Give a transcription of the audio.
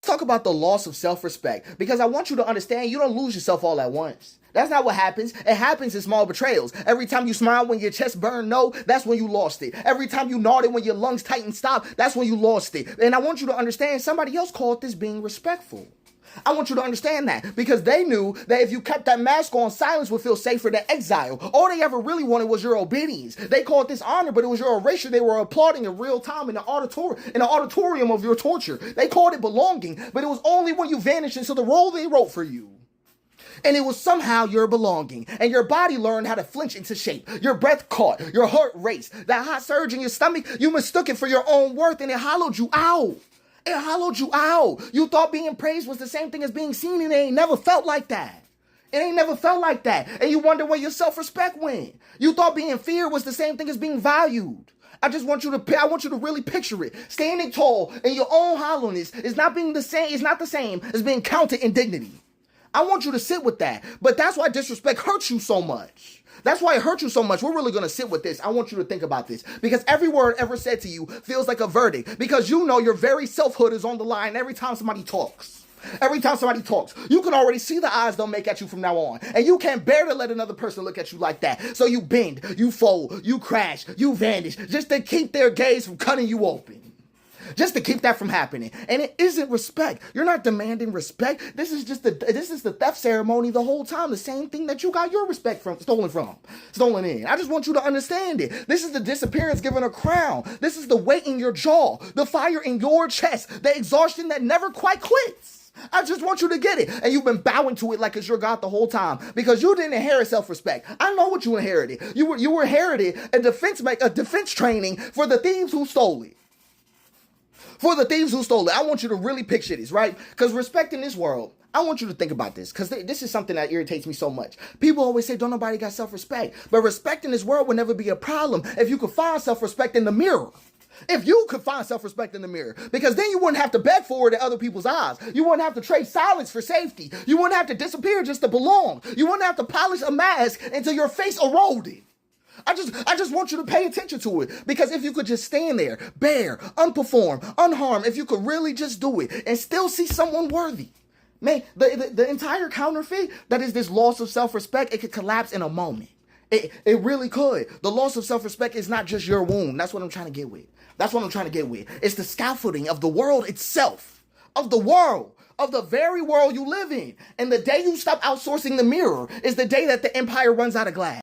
talk about the loss of self-respect because I want you to understand you don't lose yourself all at once. That's not what happens. It happens in small betrayals. Every time you smile when your chest burned, no, that's when you lost it. Every time you nodded when your lungs tightened, stop, that's when you lost it. And I want you to understand somebody else called this being respectful. I want you to understand that because they knew that if you kept that mask on, silence would feel safer than exile. All they ever really wanted was your obedience. They called this honor, but it was your erasure. They were applauding in real time in the auditorium of your torture. They called it belonging, but it was only when you vanished into the role they wrote for you. And it was somehow your belonging. And your body learned how to flinch into shape. Your breath caught. Your heart raced. That hot surge in your stomach, you mistook it for your own worth and it hollowed you out. It hollowed you out. You thought being praised was the same thing as being seen and it ain't never felt like that. It ain't never felt like that. And you wonder where your self-respect went. You thought being feared was the same thing as being valued. I want you to really picture it. Standing tall in your own hollowness is not the same as being counted in dignity. I want you to sit with that. But that's why disrespect hurts you so much. That's why it hurts you so much. We're really going to sit with this. I want you to think about this. Because every word ever said to you feels like a verdict. Because you know your very selfhood is on the line every time somebody talks. Every time somebody talks, you can already see the eyes they'll make at you from now on. And you can't bear to let another person look at you like that. So you bend, you fold, you crash, you vanish, just to keep their gaze from cutting you open. Just to keep that from happening. And it isn't respect. You're not demanding respect. This is the theft ceremony the whole time. The same thing that you got your respect stolen in. I just want you to understand it. This is the disappearance given a crown. This is the weight in your jaw, the fire in your chest, the exhaustion that never quite quits. I just want you to get it. And you've been bowing to it like it's your God the whole time because you didn't inherit self-respect. I know what you inherited. You inherited a defense training for the thieves who stole it. For the thieves who stole it. I want you to really picture this, right? Because respect in this world, I want you to think about this because this is something that irritates me so much. People always say, don't nobody got self-respect. But respect in this world would never be a problem if you could find self-respect in the mirror. If you could find self-respect in the mirror, because then you wouldn't have to beg for it in other people's eyes. You wouldn't have to trade silence for safety. You wouldn't have to disappear just to belong. You wouldn't have to polish a mask until your face eroded. I just want you to pay attention to it because if you could just stand there, bare, unperformed, unharmed, if you could really just do it and still see someone worthy, man, the entire counterfeit that is this loss of self-respect, it could collapse in a moment. It really could. The loss of self-respect is not just your wound. That's what I'm trying to get with. It's the scaffolding of the world itself, of the very world you live in. And the day you stop outsourcing the mirror is the day that the empire runs out of glass.